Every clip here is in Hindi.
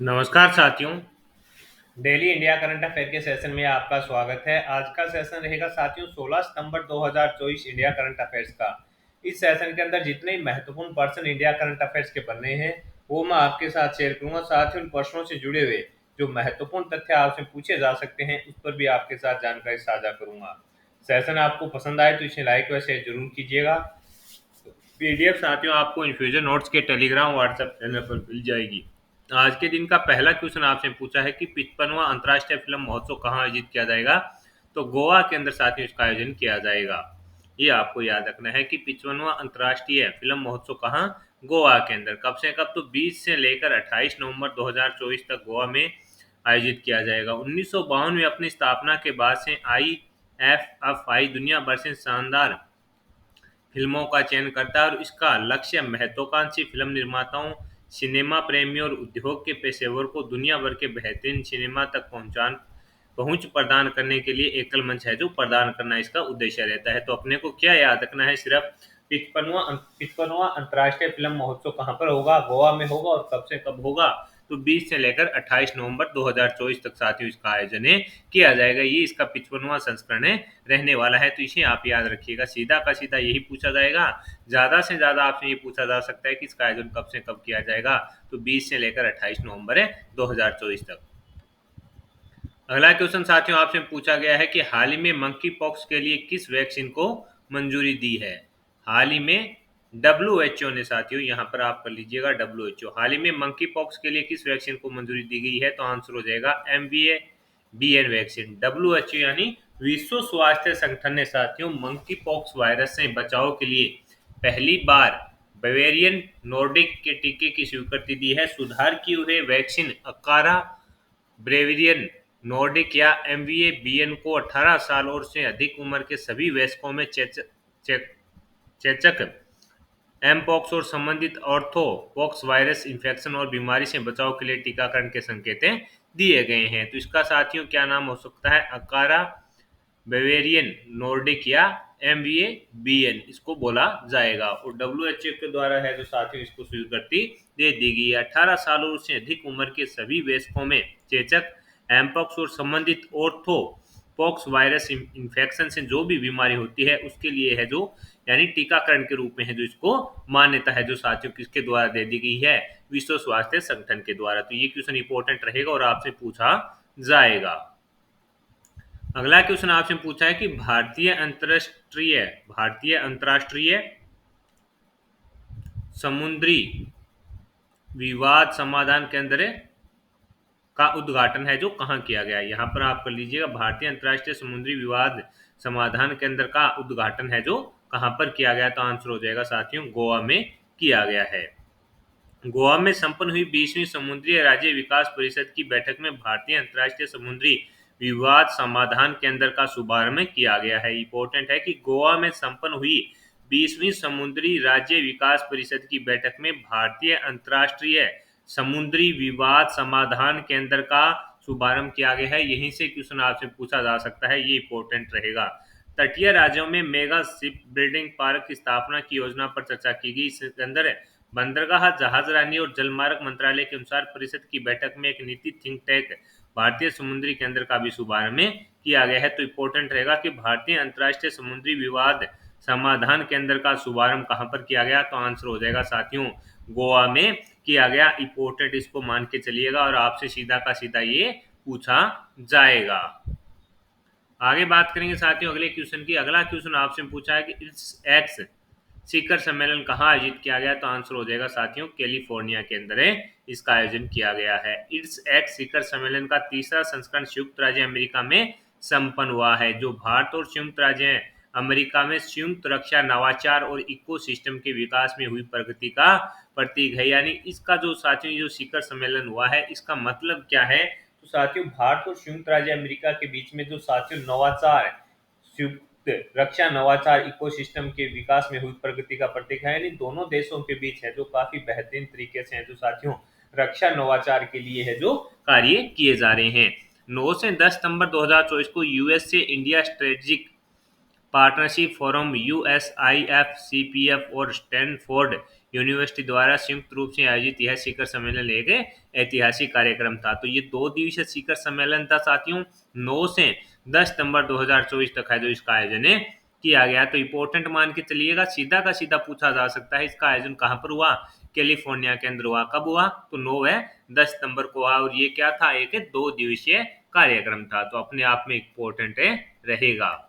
नमस्कार साथियों। डेली इंडिया करंट अफेयर के सेशन में आपका स्वागत है। आज का सेशन रहेगा साथियों 16 सितंबर 2024 इंडिया करंट अफेयर्स का। इस सेशन के अंदर जितने महत्वपूर्ण पर्सन इंडिया करंट अफेयर्स के बनने हैं वो मैं आपके साथ शेयर करूंगा। साथ ही उन प्रश्नों से जुड़े हुए जो महत्वपूर्ण तथ्य आपसे पूछे जा सकते हैं उस पर भी आपके साथ जानकारी साझा करूंगा। सेशन आपको पसंद आए तो इसे लाइक व शेयर जरूर कीजिएगा। पीडीएफ साथियों आपको इन्फ्यूजन नोट्स के टेलीग्राम व्हाट्सएप चैनल पर मिल जाएगी। आज के दिन का पहला क्वेश्चन आपसे पूछा है कि 55वां अंतर्राष्ट्रीय फिल्म महोत्सव कहाँ आयोजित किया जाएगा। तो गोवा के अंदर साथियों इसका आयोजन किया जाएगा। ये आपको याद रखना है कि 55वां अंतर्राष्ट्रीय फिल्म महोत्सव कहाँ, गोवा के अंदर। कब से कब, तो 20 से लेकर 28 नवंबर 2024 तक गोवा में आयोजित किया जाएगा। 1952 में अपनी स्थापना के बाद से IFFI दुनिया भर से शानदार फिल्मों का चयन करता है और इसका लक्ष्य महत्वाकांक्षी फिल्म निर्माताओं, सिनेमा प्रेमियों और उद्योग के पेशेवर को दुनिया भर के बेहतरीन सिनेमा तक पहुंच प्रदान करने के लिए एकल मंच है जो प्रदान करना इसका उद्देश्य रहता है। तो अपने को क्या याद रखना है, सिर्फ 55वां अंतर्राष्ट्रीय फिल्म महोत्सव कहाँ पर होगा, गोवा में होगा। और कब से कब होगा, तो 20 से लेकर 28 नवंबर 2024 तक साथियों इसका आयोजन किया जाएगा। ये इसका 55वां संस्करण रहने वाला है। तो इसे आप याद रखिएगा, सीधा का सीधा यही पूछा जाएगा। ज्यादा से ज्यादा आपसे ये पूछा जा सकता है कि इसका आयोजन कब से कब किया जाएगा, तो 20 से लेकर 28 नवंबर 2024 तक। अगला क्वेश्चन साथियों आपसे पूछा गया है कि हाल ही में मंकी पॉक्स के लिए किस वैक्सीन को मंजूरी दी है। हाल ही में WHO ने साथियों, यहाँ पर आप कर लीजिएगा WHO, हाल ही में मंकी पॉक्स के लिए किस वैक्सीन को मंजूरी दी गई है। तो आंसर हो जाएगा MVA-BN वैक्सीन। WHO यानी विश्व स्वास्थ्य संगठन ने साथियों मंकी पॉक्स वायरस से बचाव के लिए पहली बार बवेरियन नॉर्डिक के टीके की स्वीकृति दी है। सुधार किए हुए वैक्सीन अकारा ब्रेवियन नॉर्डिक या MVA-BN को 18 साल और से अधिक उम्र के सभी वयस्कों में चेचक, एमपॉक्स और संबंधित ऑर्थोपॉक्स वायरस इन्फेक्शन और बीमारी से बचाव के लिए टीकाकरण के संकेत दिए गए हैं। तो इसका साथियों क्या नाम हो सकता है, अकारा बेवेरियन नॉर्डिक या MVA-BN इसको बोला जाएगा। और WHO के द्वारा है जो साथियों इसको स्वीकृति दे दी गई है। 18 सालों से अधिक उम्र के सभी वयस्कों में चेचक, एमपॉक्स और संबंधित ऑर्थोपॉक्स वायरस इन्फेक्शन से जो भी बीमारी होती है उसके लिए है जो, यानी टीकाकरण के रूप में है जो इसको मान्यता है जो साथियों किसके द्वारा दे दी गई है, विश्व स्वास्थ्य संगठन के द्वारा। तो ये क्वेश्चन इंपॉर्टेंट रहेगा और आपसे पूछा जाएगा। अगला क्वेश्चन आपसे पूछा है कि भारतीय अंतरराष्ट्रीय समुद्री विवाद समाधान केंद्र का उद्घाटन है जो कहाँ किया गया है। यहाँ पर आप कर लीजिएगा, भारतीय अंतरराष्ट्रीय समुद्री विवाद समाधान केंद्र का उद्घाटन है जो कहाँ पर किया गया। तो आंसर हो जाएगा साथियों गोवा में किया गया है। गोवा में संपन्न हुई 20वीं समुद्री राज्य विकास परिषद की बैठक में भारतीय अंतरराष्ट्रीय समुद्री विवाद समाधान केंद्र का शुभारंभ किया गया है। इंपॉर्टेंट है कि गोवा में संपन्न हुई 20वीं समुद्री राज्य विकास परिषद की बैठक में भारतीय अंतरराष्ट्रीय समुद्री विवाद समाधान केंद्र का शुभारंभ किया गया है। यहीं से क्वेश्चन आपसे पूछा जा सकता है, ये इंपॉर्टेंट रहेगा। तटीय राज्यों में मेगा शिप बिल्डिंग पार्क की स्थापना की योजना पर चर्चा की गई। इसके अंदर बंदरगाह, जहाजरानी और जलमार्ग मंत्रालय के अनुसार परिषद की बैठक में एक नीति थिंक टैंक भारतीय समुद्री केंद्र का भी शुभारंभ किया गया है। तो इंपॉर्टेंट रहेगा कि भारतीय अंतरराष्ट्रीय समुद्री विवाद समाधान केंद्र का शुभारंभ कहां पर किया गया। तो आंसर हो जाएगा साथियों गोवा में किया गया। इंपॉर्टेंट इसको मान के चलिएगा और आपसे सीधा का सीधा ये पूछा जाएगा। आगे बात करेंगे साथियों अगले क्वेश्चन की। अगला क्वेश्चन आपसे पूछा है कि इट्स एक्स शिखर सम्मेलन कहाँ आयोजित किया गया। तो आंसर हो जाएगा साथियों कैलिफोर्निया के अंदर इसका आयोजन किया गया है। इट्स एक्स शिखर सम्मेलन का तीसरा संस्करण संयुक्त राज्य अमेरिका में संपन्न हुआ है, जो भारत और संयुक्त राज्य अमेरिका में संयुक्त रक्षा, नवाचार और इकोसिस्टम के विकास में हुई प्रगति का प्रतीक है। यानी इसका जो साथियों जो शिखर सम्मेलन हुआ है इसका मतलब क्या है, तो साथियों भारत और संयुक्त राज्य अमेरिका के बीच में जो साथियों नवाचार, संयुक्त रक्षा, नवाचार, इकोसिस्टम के विकास में हुई प्रगति का प्रतीक है। यानी दोनों देशों के बीच है जो काफी बेहतरीन तरीके से है जो साथियों रक्षा नवाचार के लिए है जो कार्य किए जा रहे हैं। 9 से 10 सितंबर 2024 को US से India strategic partnership forum USIF CPF और स्टैनफोर्ड यूनिवर्सिटी द्वारा संयुक्त रूप से आयोजित यह शिखर सम्मेलन एक ऐतिहासिक कार्यक्रम था। तो ये 2 दिवसीय शिखर सम्मेलन था साथियों, 9 से 10 सितंबर 2024 तक है जो इसका आयोजन किया गया। तो इम्पोर्टेंट मान के चलिएगा, सीधा का सीधा पूछा जा सकता है इसका आयोजन कहाँ पर हुआ, कैलिफोर्निया के अंदर हुआ। कब हुआ, तो 9 है 10 सितंबर को हुआ, और ये क्या था, एक 2 दिवसीय कार्यक्रम था। तो अपने आप में इम्पोर्टेंट रहेगा।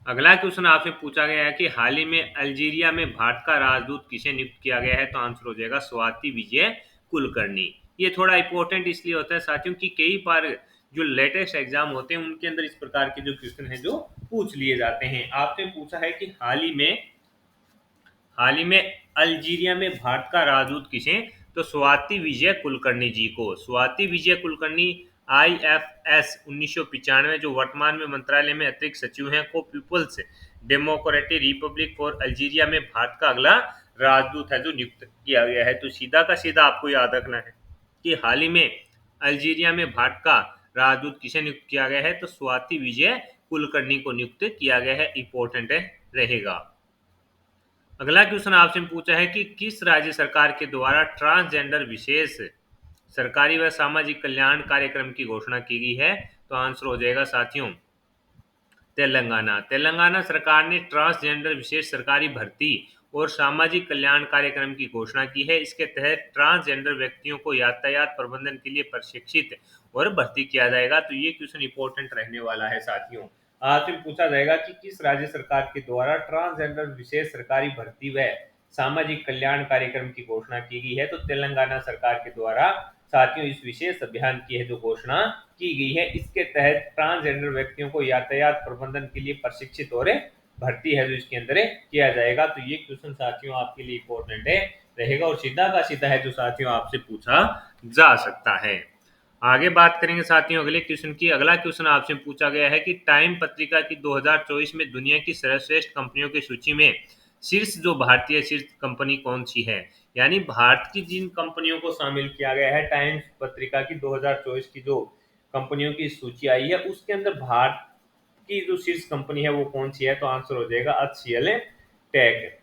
अगला क्वेश्चन आपसे पूछा गया है कि हाल ही में अल्जीरिया में भारत का राजदूत किसे नियुक्त किया गया है, तो आंसर हो जाएगा स्वाति विजय कुलकर्णी। ये थोड़ा इंपॉर्टेंट इसलिए होता है साथियों कि कई बार जो लेटेस्ट एग्जाम होते हैं उनके अंदर इस प्रकार के जो क्वेश्चन है जो पूछ लिए जाते हैं। आपने पूछा है कि हाल ही में अल्जीरिया में भारत का राजदूत किसे, तो स्वाति विजय कुलकर्णी जी को। स्वाति विजय कुलकर्णी IFS 1995 जो वर्तमान में मंत्रालय में अतिरिक्त सचिव हैं, को People's Democratic Republic for Algeria में भारत का अगला राजदूत है जो नियुक्त किया गया है। तो सीधा का सीधा आपको याद रखना है कि हाल ही में अल्जीरिया में भारत का राजदूत किसे नियुक्त किया गया है, तो स्वाति विजय कुलकर्णी को नियुक्त किया गया है। इंपॉर्टेंट रहेगा। अगला क्वेश्चन आपसे पूछा है कि किस राज्य सरकार के द्वारा ट्रांसजेंडर विशेष सरकारी व सामाजिक कल्याण कार्यक्रम की घोषणा की गई है, तो आंसर हो जाएगा साथियों तेलंगाना। तेलंगाना सरकार ने ट्रांसजेंडर विशेष सरकारी भर्ती और सामाजिक कल्याण कार्यक्रम की घोषणा की है। इसके तहत ट्रांसजेंडर व्यक्तियों को यातायात प्रबंधन के लिए प्रशिक्षित और भर्ती किया जाएगा। तो ये क्वेश्चन इंपॉर्टेंट रहने वाला है साथियों। आपसे पूछा जाएगा कि किस राज्य सरकार के द्वारा ट्रांसजेंडर विशेष सरकारी भर्ती व सामाजिक कल्याण कार्यक्रम की घोषणा की गई है, तो तेलंगाना सरकार के द्वारा साथियों इस विशेष अभियान की है जो घोषणा की गई है। इसके तहत ट्रांसजेंडर व्यक्तियों को यातायात प्रबंधन के लिए प्रशिक्षित और भर्ती है जो इसके अंदर किया जाएगा। तो ये क्वेश्चन साथियों आपके लिए इंपॉर्टेंट रहेगा और सीधा का सीधा है जो साथियों आपसे पूछा जा सकता है। आगे बात करेंगे साथियों अगले क्वेश्चन की। अगला क्वेश्चन आपसे पूछा गया है कि टाइम पत्रिका की 2024 में दुनिया की सर्वश्रेष्ठ कंपनियों की सूची में शीर्ष जो भारतीय शीर्ष कंपनी कौन सी है, यानी भारत की जिन कंपनियों को शामिल किया गया है टाइम्स पत्रिका की 2024 की जो कंपनियों की सूची आई है उसके अंदर भारत की जो शीर्ष कंपनी है वो कौन सी है, तो आंसर हो जाएगा HCL Tech.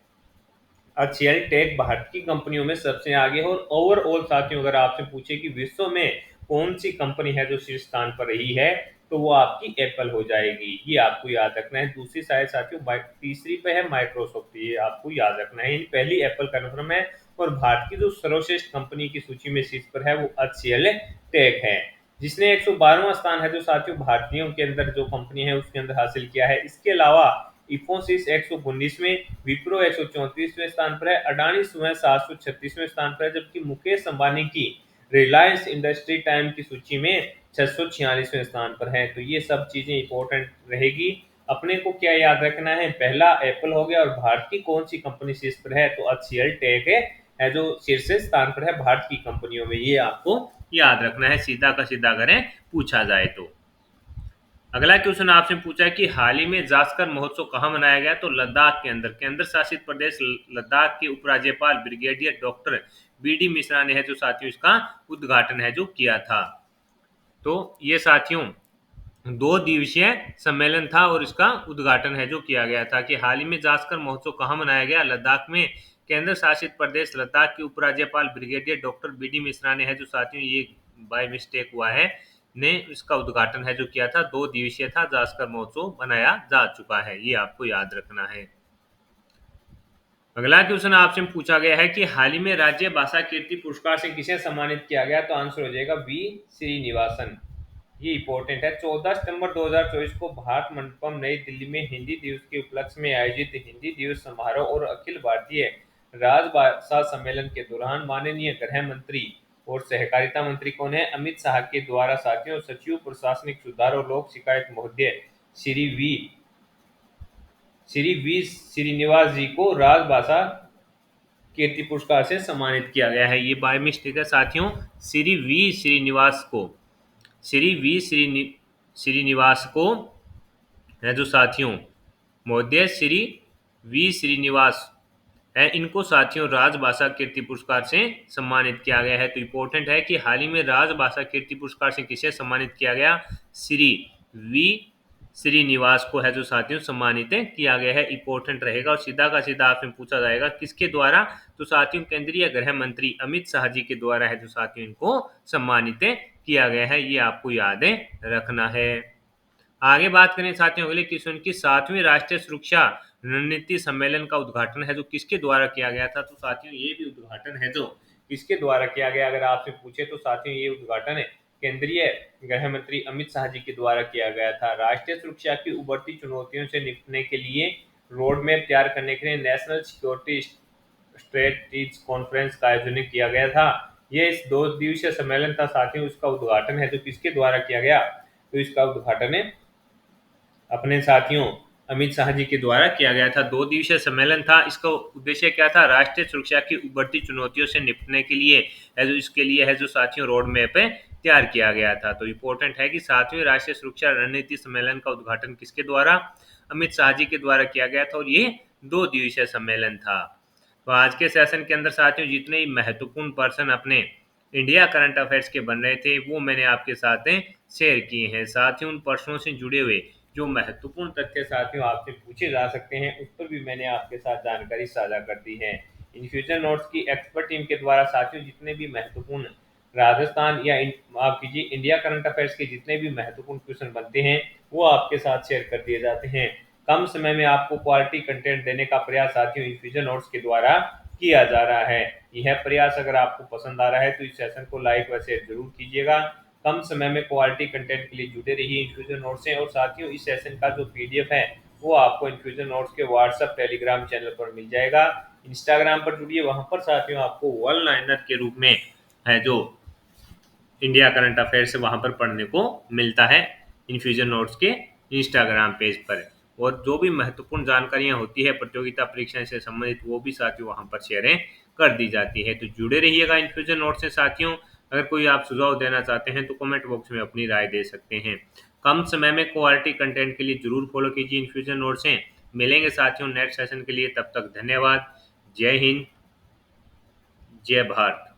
HCL Tech Bharat की कंपनियों में सबसे आगे है। और ओवरऑल साथियों अगर आपसे पूछे कि विश्व में कौन सी कंपनी है जो शीर्ष स्थान पर रही है, तो वो आपकी एप्पल हो जाएगी। ये आपको याद रखना है। दूसरी साइड साथियों तीसरी पे है माइक्रोसॉफ्ट, ये आपको याद रखना है। पहली एप्पल कन्फर्म है और भारत की जो सर्वश्रेष्ठ कंपनी की सूची में शीर्ष पर है वो HCL टेक है, जिसने 112वां स्थान है जो साथियों भारतीयों के अंदर जो कंपनी है उसके अंदर हासिल किया है। इसके अलावा इन्फोसिस 119वें, विप्रो 134वें स्थान पर है, अडानी सुबह 736वें स्थान पर है, जबकि मुकेश अंबानी की रिलायंस इंडस्ट्री टाइम की सूची में 646वें स्थान पर है। तो ये सब चीजें इंपॉर्टेंट रहेगी। अपने को क्या याद रखना है, पहला एप्पल हो गया और भारत की कौन सी कंपनी शीर्ष पर है, तो HCL टेक है जो शीर्ष स्थान पर है भारत की कंपनियों में। ये आपको याद रखना है सीधा का सीधा करें पूछा जाए तो। अगला क्वेश्चन आपसे पूछा है कि हाल ही में जास्कर महोत्सव कहाँ मनाया गया, तो लद्दाख के अंदर केंद्र शासित प्रदेश लद्दाख के उपराज्यपाल ब्रिगेडियर डॉक्टर BD मिश्रा ने है जो साथियों इसका उद्घाटन है जो किया था। तो ये साथियों 2 दिवसीय सम्मेलन था और इसका उद्घाटन है जो किया गया था कि हाल ही में जास्कर महोत्सव कहाँ मनाया गया, लद्दाख में। केंद्र शासित प्रदेश लद्दाख के उपराज्यपाल ब्रिगेडियर डॉक्टर BD मिश्रा ने है जो साथियों ये बाय मिस्टेक हुआ है ने इसका उद्घाटन है जो किया था। 2 दिवसीय था, जास्कर महोत्सव मनाया जा चुका है, ये आपको याद रखना है। अगला क्वेश्चन आपसे पूछा गया है कि हाल ही में राज्य भाषा कीर्ति पुरस्कार से किसे सम्मानित किया गया, तो आंसर हो जाएगा V श्रीनिवासन। ये इंपॉर्टेंट है। 14 सितंबर 2024 को भारत मंडपम नई दिल्ली में हिंदी दिवस के उपलक्ष्य में आयोजित हिंदी दिवस समारोह और अखिल भारतीय राजभाषा सम्मेलन के दौरान माननीय गृह मंत्री और सहकारिता मंत्री कौन है, अमित शाह के द्वारा साथियों सचिव प्रशासनिक सुधार और लोक शिकायत महोदय श्री वी श्रीनिवास जी को राजभाषा कीर्ति पुरस्कार से सम्मानित किया गया है। ये बाय मिस्टेक है साथियों, श्री वी श्रीनिवास को श्रीनिवास को है जो साथियों महोदय श्री वी श्रीनिवास है, इनको साथियों राजभाषा कीर्ति पुरस्कार से सम्मानित किया गया है। तो इंपॉर्टेंट है कि हाल ही में राजभाषा कीर्ति पुरस्कार से किसे सम्मानित किया गया, श्री वी श्रीनिवास को है जो साथियों सम्मानित किया गया है। इंपॉर्टेंट रहेगा और सीधा का सीधा आपसे पूछा जाएगा किसके द्वारा, तो साथियों केंद्रीय गृह मंत्री अमित शाह जी के द्वारा है जो साथियों इनको सम्मानित किया गया है, ये आपको याद रखना है। आगे बात करें साथियों अगले क्वेश्चन की, 7वीं राष्ट्रीय सुरक्षा रणनीति सम्मेलन का उद्घाटन है जो किसके द्वारा किया गया था, तो साथियों ये भी उद्घाटन है जो किसके द्वारा किया गया, अगर आपसे पूछे तो साथियों ये उद्घाटन है केंद्रीय गृह मंत्री अमित शाह जी के द्वारा किया गया था। राष्ट्रीय सुरक्षा की उभरती चुनौतियों से निपटने के लिए रोड मैप तैयार करने के लिए नेशनल सिक्योरिटी स्ट्रेटेजिक कॉन्फ्रेंस का आयोजन किया गया था। ये इस 2 दिवसीय सम्मेलन था साथियों, उसका उद्घाटन है जो किसके द्वारा किया गया, तो इसका उद्घाटन है अपने साथियों अमित शाह जी के द्वारा किया गया था। 2 दिवसीय सम्मेलन था, इसका उद्देश्य क्या था, राष्ट्रीय सुरक्षा की उभरती चुनौतियों से निपटने के लिए है जो इसके लिए है जो साथियों रोड मैप तैयार किया गया था। तो इम्पोर्टेंट है कि 7वीं राष्ट्रीय सुरक्षा रणनीति सम्मेलन का उद्घाटन किसके द्वारा, अमित शाह जी के द्वारा किया गया था और ये 2 दिवसीय सम्मेलन था। तो आज के सेशन के अंदर साथियों जितने ही महत्वपूर्ण पर्सन अपने इंडिया करंट अफेयर्स के बन रहे थे वो मैंने आपके साथ शेयर किए हैं। साथियों उन प्रश्नों से जुड़े हुए जो महत्वपूर्ण तथ्य साथियों आपसे पूछे जा सकते हैं उस पर भी मैंने आपके साथ जानकारी साझा कर दी है। इन्फ्यूजन नोट्स की एक्सपर्ट टीम के द्वारा साथियों जितने भी महत्वपूर्ण राजस्थान या आप कीजिए इंडिया करंट अफेयर्स के जितने भी महत्वपूर्ण क्वेश्चन बनते हैं वो आपके साथ शेयर कर दिए जाते हैं। कम समय में आपको क्वालिटी कंटेंट देने का प्रयास साथियों इन्फ्यूजन नोट्स के द्वारा किया जा रहा है। यह प्रयास अगर आपको पसंद आ रहा है तो इस सेशन को लाइक व शेयर जरूर कीजिएगा। कम समय में क्वालिटी कंटेंट के लिए जुड़े रहिए इन्फ्यूजन नोट्स से। और साथियों इस सेशन का जो पीडीएफ है वो आपको इन्फ्यूजन नोट्स के व्हाट्सएप टेलीग्राम चैनल पर मिल जाएगा। इंस्टाग्राम पर जुड़िए, वहां पर साथियों आपको वन लाइनर के रूप में है जो इंडिया करंट अफेयर्स वहां पर पढ़ने को मिलता है इन्फ्यूजन नोट्स के इंस्टाग्राम पेज पर। और जो भी महत्वपूर्ण जानकारियां होती है प्रतियोगिता परीक्षा से संबंधित वो भी साथियों वहां पर शेयर कर दी जाती है। तो जुड़े रहिएगा इन्फ्यूजन नोट्स से साथियों। अगर कोई आप सुझाव देना चाहते हैं तो कमेंट बॉक्स में अपनी राय दे सकते हैं। कम समय में क्वालिटी कंटेंट के लिए जरूर फॉलो कीजिए इन्फ्यूजन नोट्स से। मिलेंगे साथियों नेक्स्ट सेशन के लिए, तब तक धन्यवाद। जय हिंद, जय भारत।